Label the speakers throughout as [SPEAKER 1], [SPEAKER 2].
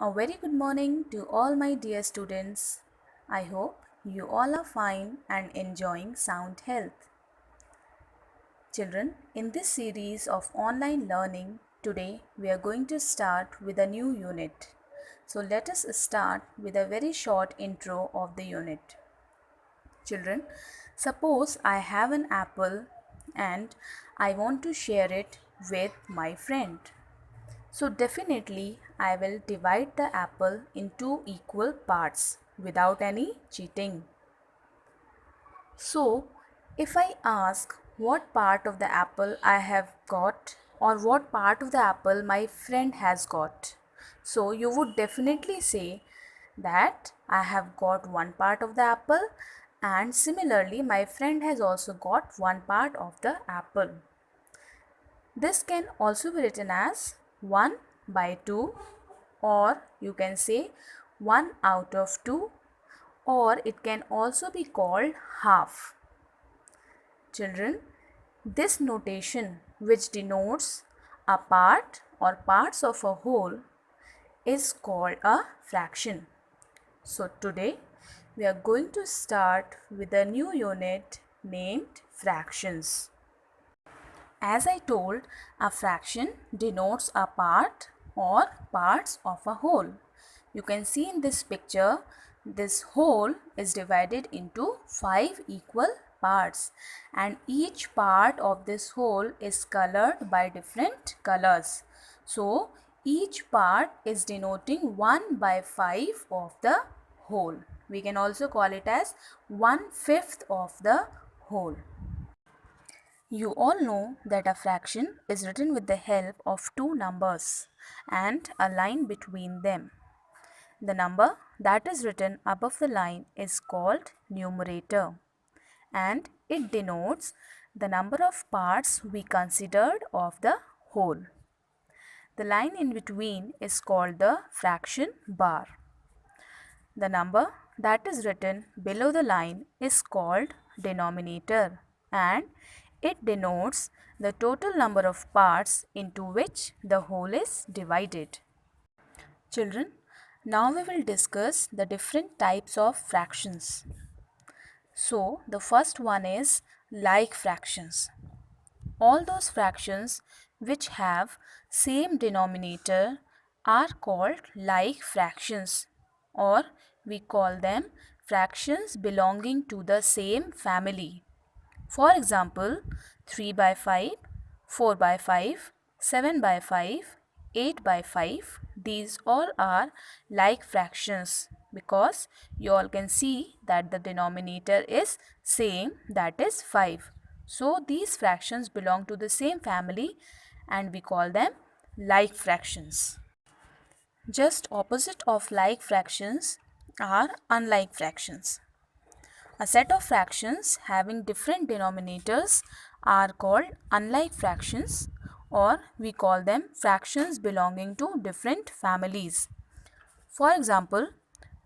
[SPEAKER 1] A very good morning to all my dear students. I hope you all are fine and enjoying sound health. Children, in this series of online learning, today we are going to start with a new unit. So let us start with a very short intro of the unit. Children, suppose I have an apple and I want to share it with my friend. So definitely I will divide the apple in two equal parts without any cheating. So if I ask what part of the apple I have got or what part of the apple my friend has got, so you would definitely say that I have got one part of the apple and similarly my friend has also got one part of the apple. This can also be written as 1 by 2, or you can say 1 out of 2, or it can also be called half. Children, this notation which denotes a part or parts of a whole is called a fraction. So today we are going to start with a new unit named fractions. As I told, a fraction denotes a part or parts of a whole. You can see in this picture, this whole is divided into 5 equal parts and each part of this whole is colored by different colors. So, each part is denoting 1 by 5 of the whole. We can also call it as 1/5 of the whole. You all know that a fraction is written with the help of two numbers and a line between them. The number that is written above the line is called numerator and it denotes the number of parts we considered of the whole. The line in between is called the fraction bar. The number that is written below the line is called denominator and it denotes the total number of parts into which the whole is divided. Children, now we will discuss the different types of fractions. So, the first one is like fractions. All those fractions which have same denominator are called like fractions, or we call them fractions belonging to the same family. For example, 3 by 5, 4 by 5, 7 by 5, 8 by 5, these all are like fractions because you all can see that the denominator is same, that is 5. So these fractions belong to the same family and we call them like fractions. Just opposite of like fractions are unlike fractions. A set of fractions having different denominators are called unlike fractions, or we call them fractions belonging to different families. For example,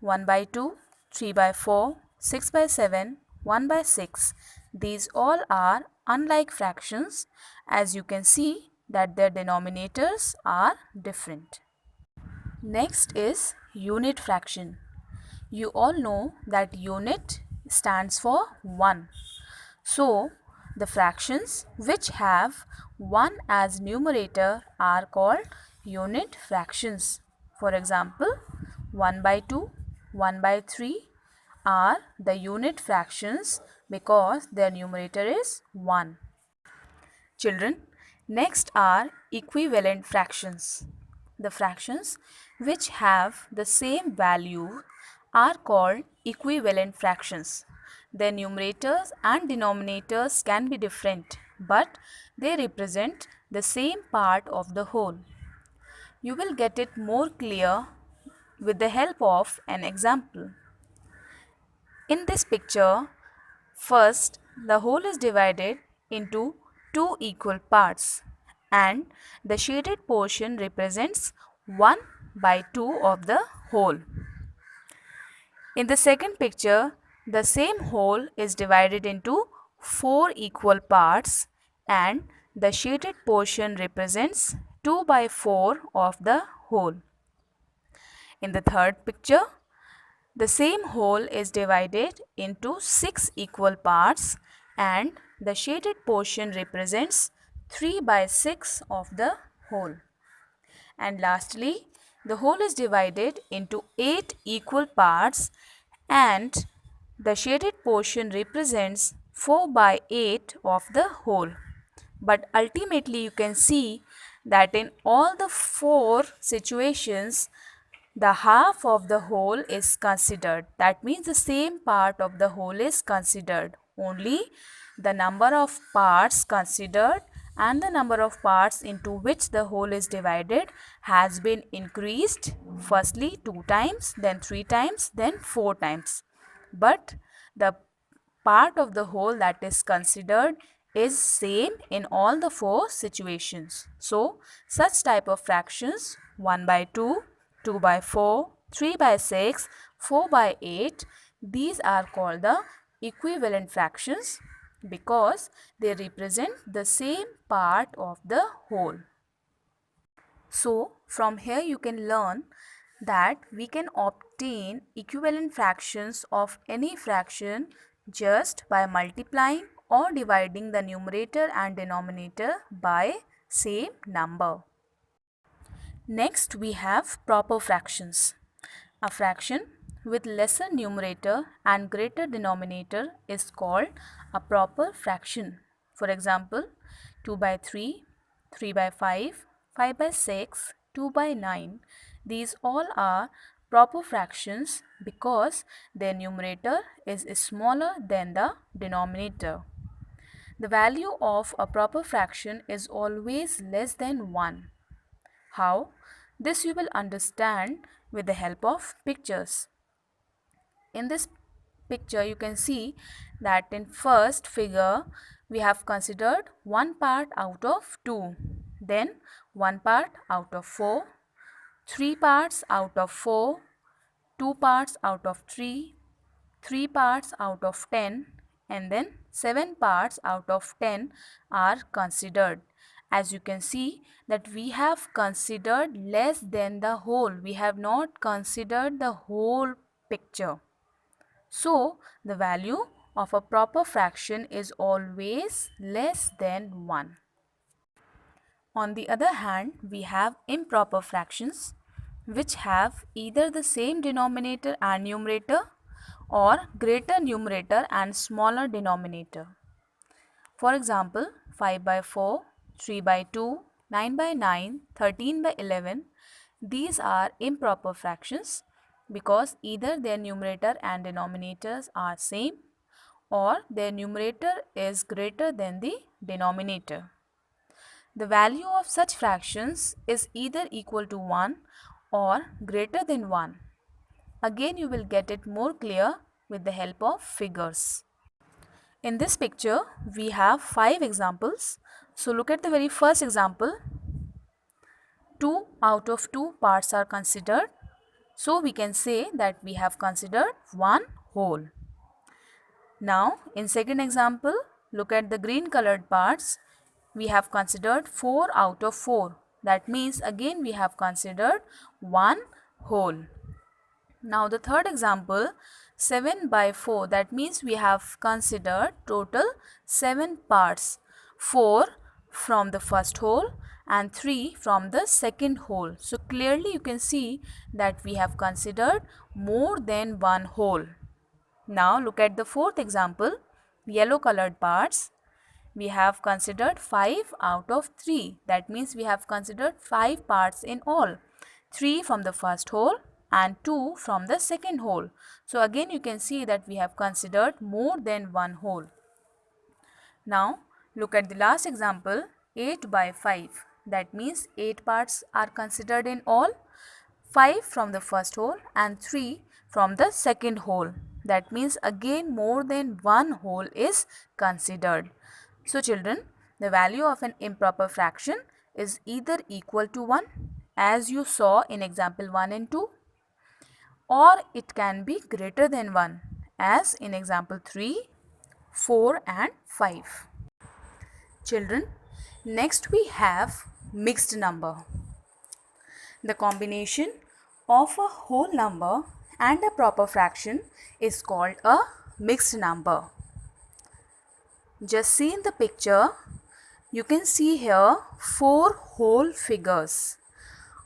[SPEAKER 1] 1 by 2, 3 by 4, 6 by 7, 1 by 6. These all are unlike fractions as you can see that their denominators are different. Next is unit fraction. You all know that unit stands for 1. So, the fractions which have 1 as numerator are called unit fractions. For example, 1 by 2, 1 by 3 are the unit fractions because their numerator is 1. Children, next are equivalent fractions. The fractions which have the same value are called equivalent fractions. Their numerators and denominators can be different, but they represent the same part of the whole. You will get it more clear with the help of an example. In this picture, first the whole is divided into two equal parts and the shaded portion represents 1 by 2 of the whole. In the second picture, the same whole is divided into 4 equal parts and the shaded portion represents 2 by 4 of the whole. In the third picture, the same whole is divided into 6 equal parts and the shaded portion represents 3 by 6 of the whole. And lastly, the whole is divided into 8 equal parts and the shaded portion represents 4 by 8 of the whole. But ultimately you can see that in all the 4 situations, the half of the whole is considered. That means the same part of the whole is considered. Only the number of parts considered and the number of parts into which the whole is divided has been increased, firstly 2 times, then 3 times, then 4 times. But the part of the whole that is considered is same in all the 4 situations. So, such type of fractions 1 by 2, 2 by 4, 3 by 6, 4 by 8, these are called the equivalent fractions because they represent the same part of the whole. So, from here you can learn that we can obtain equivalent fractions of any fraction just by multiplying or dividing the numerator and denominator by same number. Next we have proper fractions. A fraction with lesser numerator and greater denominator is called a proper fraction. For example, 2 by 3, 3 by 5, 5 by 6, 2 by 9. These all are proper fractions because their numerator is smaller than the denominator. The value of a proper fraction is always less than 1. How? This you will understand with the help of pictures. In this picture you can see that in first figure we have considered one part out of 2, then one part out of 4, 3 parts out of 4, 2 parts out of 3, 3 parts out of 10 and then 7 parts out of 10 are considered. As you can see that we have considered less than the whole. We have not considered the whole picture. So, the value of a proper fraction is always less than 1. On the other hand, we have improper fractions which have either the same denominator and numerator or greater numerator and smaller denominator. For example, 5 by 4, 3 by 2, 9 by 9, 13 by 11. These are improper fractions because either their numerator and denominators are same or their numerator is greater than the denominator. The value of such fractions is either equal to 1 or greater than 1. Again, you will get it more clear with the help of figures. In this picture, we have 5 examples. So, look at the very first example. 2 out of 2 parts are considered. So, we can say that we have considered one whole. Now, in second example, look at the green colored parts. We have considered 4 out of 4. That means again we have considered one whole. Now, the third example, 7 by 4. That means we have considered total 7 parts. 4 from the first whole and 3 from the second whole. So, clearly you can see that we have considered more than one whole. Now, look at the fourth example, yellow colored parts. We have considered 5 out of 3. That means we have considered 5 parts in all. 3 from the first whole and 2 from the second whole. So, again you can see that we have considered more than one whole. Now, look at the last example, 8 by 5. That means 8 parts are considered in all. 5 from the first whole and 3 from the second whole. That means again more than one whole is considered. So, children, the value of an improper fraction is either equal to 1 as you saw in example 1 and 2, or it can be greater than 1 as in example 3, 4 and 5. Children, next we have mixed number. The combination of a whole number and a proper fraction is called a mixed number. Just see in the picture, you can see here 4 whole figures.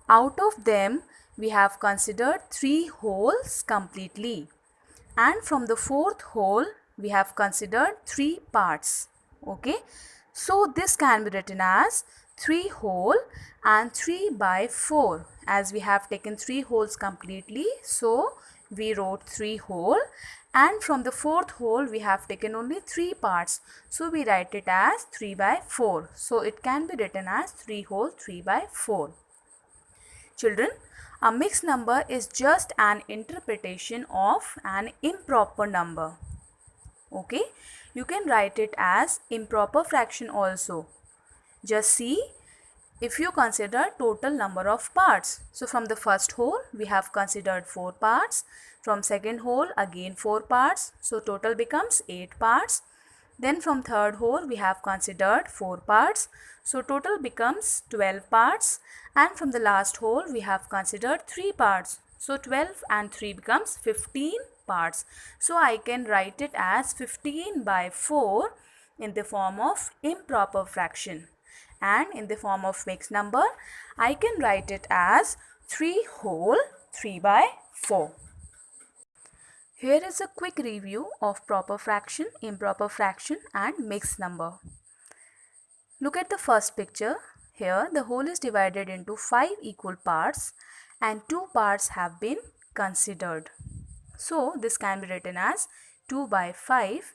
[SPEAKER 1] Out of them, we have considered 3 wholes completely. And from the 4th whole, we have considered 3 parts. Okay. So this can be written as 3 whole and 3 by 4. As we have taken 3 wholes completely, so we wrote 3 whole, and from the 4th whole we have taken only 3 parts. So we write it as 3 by 4. So it can be written as 3 whole 3 by 4. Children, a mixed number is just an interpretation of an improper number. Okay, you can write it as improper fraction also. Just see, if you consider total number of parts. So from the first whole we have considered 4 parts. From second whole again 4 parts. So total becomes 8 parts. Then from third whole we have considered 4 parts. So total becomes 12 parts. And from the last whole we have considered 3 parts. So 12 and 3 becomes 15 parts. So I can write it as 15 by 4 in the form of improper fraction. And in the form of mixed number, I can write it as 3 whole 3 by 4. Here is a quick review of proper fraction, improper fraction and mixed number. Look at the first picture. Here the whole is divided into 5 equal parts and 2 parts have been considered. So this can be written as 2 by 5,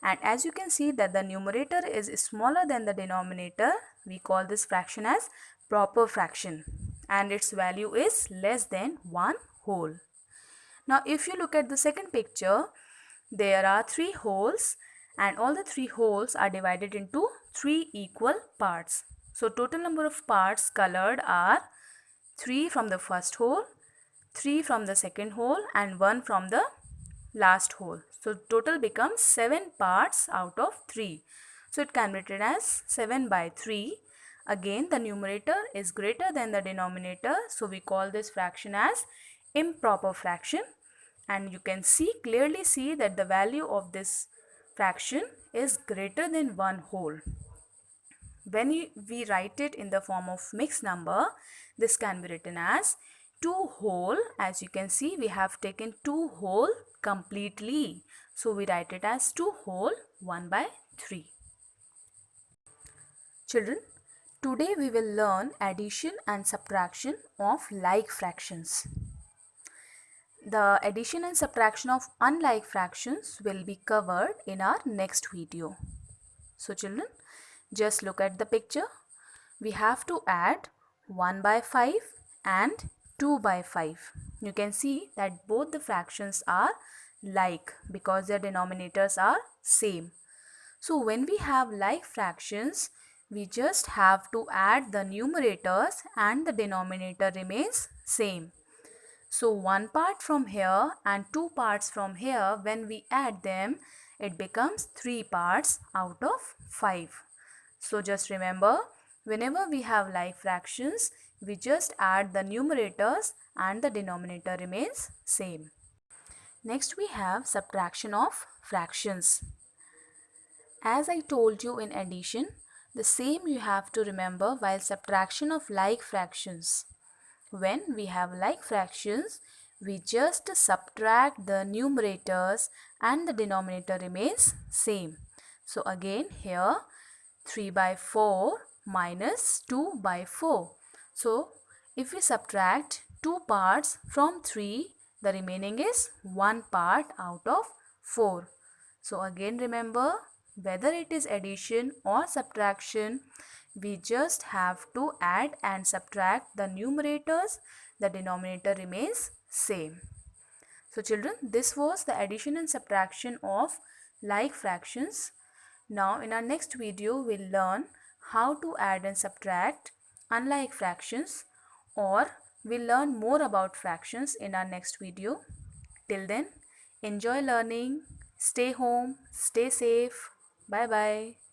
[SPEAKER 1] and as you can see that the numerator is smaller than the denominator, we call this fraction as proper fraction and its value is less than 1 whole. Now if you look at the second picture, there are 3 wholes and all the 3 wholes are divided into 3 equal parts. So total number of parts colored are 3 from the first whole, 3 from the second whole and 1 from the last whole. So total becomes 7 parts out of 3. So it can be written as 7 by 3. Again the numerator is greater than the denominator, so we call this fraction as improper fraction, and you can clearly see that the value of this fraction is greater than 1 whole. When we write it in the form of mixed number, this can be written as 2 whole. As you can see, we have taken 2 whole completely. So we write it as 2 whole 1 by 3. Children, today we will learn addition and subtraction of like fractions. The addition and subtraction of unlike fractions will be covered in our next video. So children, just look at the picture. We have to add 1 by 5 and 2 by 5. You can see that both the fractions are like because their denominators are same. So when we have like fractions, we just have to add the numerators and the denominator remains same. So 1 part from here and 2 parts from here, when we add them, it becomes 3 parts out of 5. So just remember, whenever we have like fractions, we just add the numerators and the denominator remains same. Next we have subtraction of fractions. As I told you in addition, the same you have to remember while subtraction of like fractions. When we have like fractions, we just subtract the numerators and the denominator remains same. So again here 3 by 4 minus 2 by 4. So if we subtract 2 parts from 3, the remaining is 1 part out of 4. So again remember, whether it is addition or subtraction, we just have to add and subtract the numerators, the denominator remains same. So children, this was the addition and subtraction of like fractions. Now in our next video, we'll learn how to add and subtract unlike fractions, or we'll learn more about fractions in our next video. Till then, enjoy learning, stay home, stay safe. Bye bye.